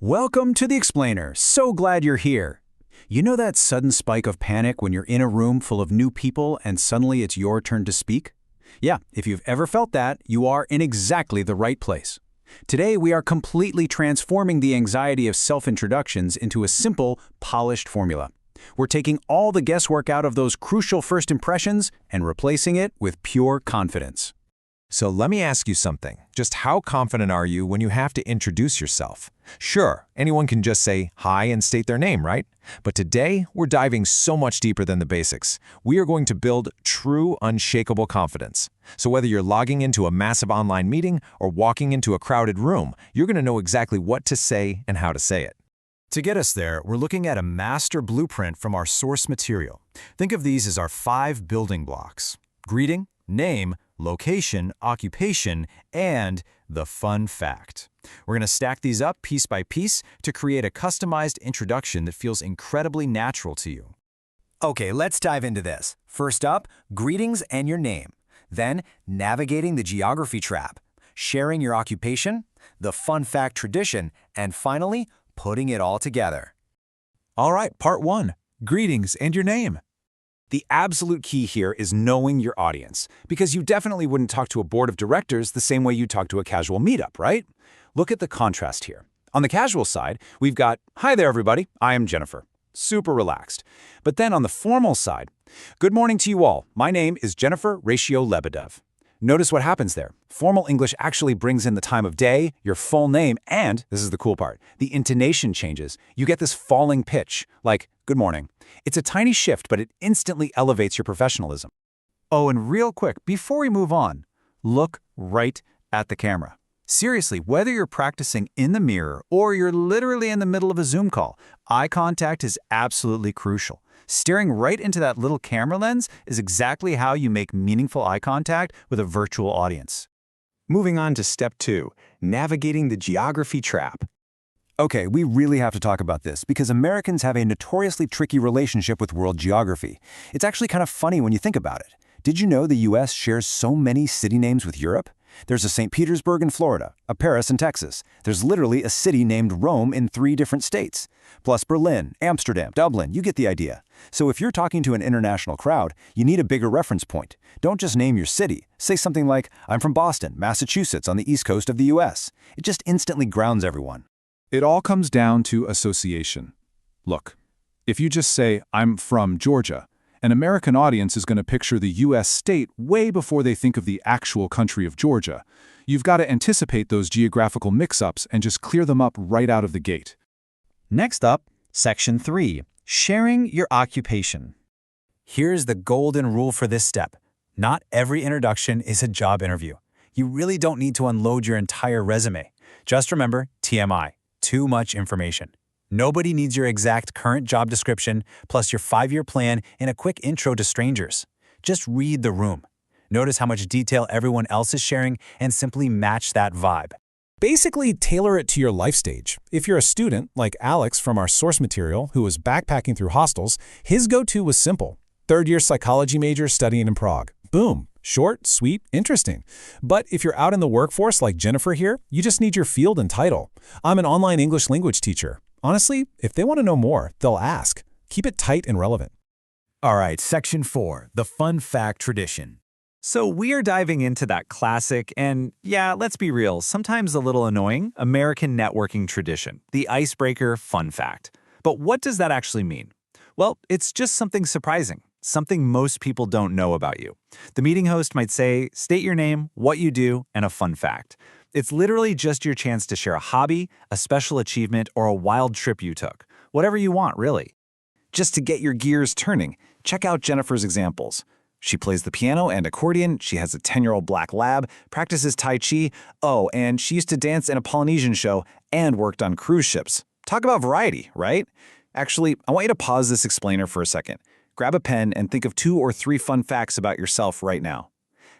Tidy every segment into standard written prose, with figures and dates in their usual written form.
Welcome to The Explainer. So glad you're here. You know that sudden spike of panic when you're in a room full of new people and suddenly it's your turn to speak? Yeah, if you've ever felt that, you are in exactly the right place. Today, we are completely transforming the anxiety of self-introductions into a simple, polished formula. We're taking all the guesswork out of those crucial first impressions and replacing it with pure confidence. So let me ask you something. Just how confident are you when you have to introduce yourself? Sure, anyone can just say hi and state their name, right? But today, we're diving so much deeper than the basics. We are going to build true, unshakable confidence. So whether you're logging into a massive online meeting or walking into a crowded room, you're going to know exactly what to say and how to say it. To get us there, we're looking at a master blueprint from our source material. Think of these as our 5 building blocks: greeting, name, location, occupation, and the fun fact. We're going to stack these up piece by piece to create a customized introduction that feels incredibly natural to you. Okay, let's dive into this. First up, greetings and your name. Then, navigating the geography trap, sharing your occupation, the fun fact tradition, and finally, putting it all together. All right, part 1. Greetings and your name. The absolute key here is knowing your audience, because you definitely wouldn't talk to a board of directors the same way you talk to a casual meetup, right? Look at the contrast here. On the casual side, we've got, "Hi there, everybody. I am Jennifer." Super relaxed. But then on the formal side, "Good morning to you all. My name is Jennifer Ratio Lebedev." Notice what happens there. Formal English actually brings in the time of day, your full name, and, this is the cool part, the intonation changes. You get this falling pitch, like, "Good morning." It's a tiny shift, but it instantly elevates your professionalism. Oh, and real quick, before we move on, look right at the camera. Seriously, whether you're practicing in the mirror or you're literally in the middle of a Zoom call, eye contact is absolutely crucial. Staring right into that little camera lens is exactly how you make meaningful eye contact with a virtual audience. Moving on to step 2, navigating the geography trap. Okay, we really have to talk about this because Americans have a notoriously tricky relationship with world geography. It's actually kind of funny when you think about it. Did you know the US shares so many city names with Europe? There's a St. Petersburg in Florida, a Paris in Texas. There's literally a city named Rome in 3 different states. Plus Berlin, Amsterdam, Dublin, you get the idea. So if you're talking to an international crowd, you need a bigger reference point. Don't just name your city. Say something like, "I'm from Boston, Massachusetts on the East Coast of the US." It just instantly grounds everyone. It all comes down to association. Look, if you just say, "I'm from Georgia," an American audience is going to picture the U.S. state way before they think of the actual country of Georgia. You've got to anticipate those geographical mix-ups and just clear them up right out of the gate. Next up, Section 3, sharing your occupation. Here's the golden rule for this step. Not every introduction is a job interview. You really don't need to unload your entire resume. Just remember, TMI, too much information. Nobody needs your exact current job description, plus your 5-year plan and a quick intro to strangers. Just read the room. Notice how much detail everyone else is sharing and simply match that vibe. Basically, tailor it to your life stage. If you're a student, like Alex from our source material, who was backpacking through hostels, his go-to was simple. 3rd-year psychology major studying in Prague. Boom. Short, sweet, interesting. But if you're out in the workforce like Jennifer here, you just need your field and title. "I'm an online English language teacher." Honestly, if they want to know more, they'll ask. Keep it tight and relevant. All right, Section 4, the fun fact tradition. So we are diving into that classic and, yeah, let's be real, sometimes a little annoying, American networking tradition, the icebreaker fun fact. But what does that actually mean? Well, it's just something surprising, something most people don't know about you. The meeting host might say, state your name, what you do, and a fun fact. It's literally just your chance to share a hobby, a special achievement, or a wild trip you took. Whatever you want, really. Just to get your gears turning, check out Jennifer's examples. She plays the piano and accordion, she has a 10-year-old black lab, practices Tai Chi, oh, and she used to dance in a Polynesian show and worked on cruise ships. Talk about variety, right? Actually, I want you to pause this explainer for a second. Grab a pen and think of 2 or 3 fun facts about yourself right now.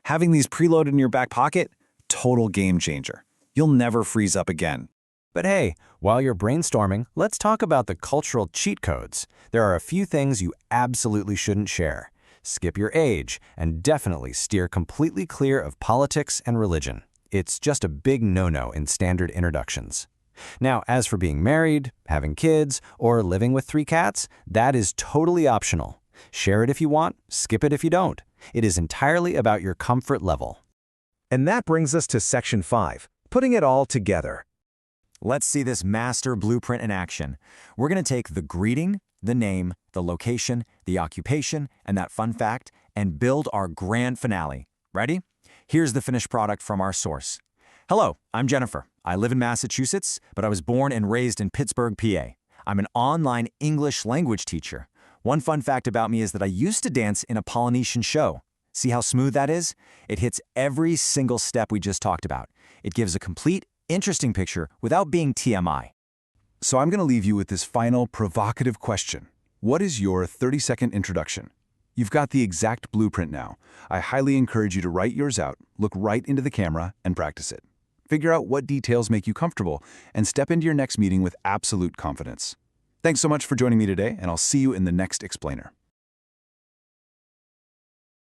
Having these preloaded in your back pocket? Total game changer. You'll never freeze up again. But hey, while you're brainstorming, let's talk about the cultural cheat codes. There are a few things you absolutely shouldn't share. Skip your age, and definitely steer completely clear of politics and religion. It's just a big no-no in standard introductions. Now, as for being married, having kids, or living with 3 cats, that is totally optional. Share it if you want, skip it if you don't. It is entirely about your comfort level. And that brings us to Section 5, putting it all together. Let's see this master blueprint in action. We're going to take the greeting, the name, the location, the occupation, and that fun fact, and build our grand finale. Ready? Here's the finished product from our source. Hello, I'm Jennifer. I live in Massachusetts, but I was born and raised in Pittsburgh, PA. I'm an online English language teacher. One fun fact about me is that I used to dance in a Polynesian show. See how smooth that is? It hits every single step we just talked about. It gives a complete, interesting picture without being TMI. So I'm going to leave you with this final provocative question. What is your 30-second introduction? You've got the exact blueprint now. I highly encourage you to write yours out, look right into the camera, and practice it. Figure out what details make you comfortable, and step into your next meeting with absolute confidence. Thanks so much for joining me today, and I'll see you in the next explainer.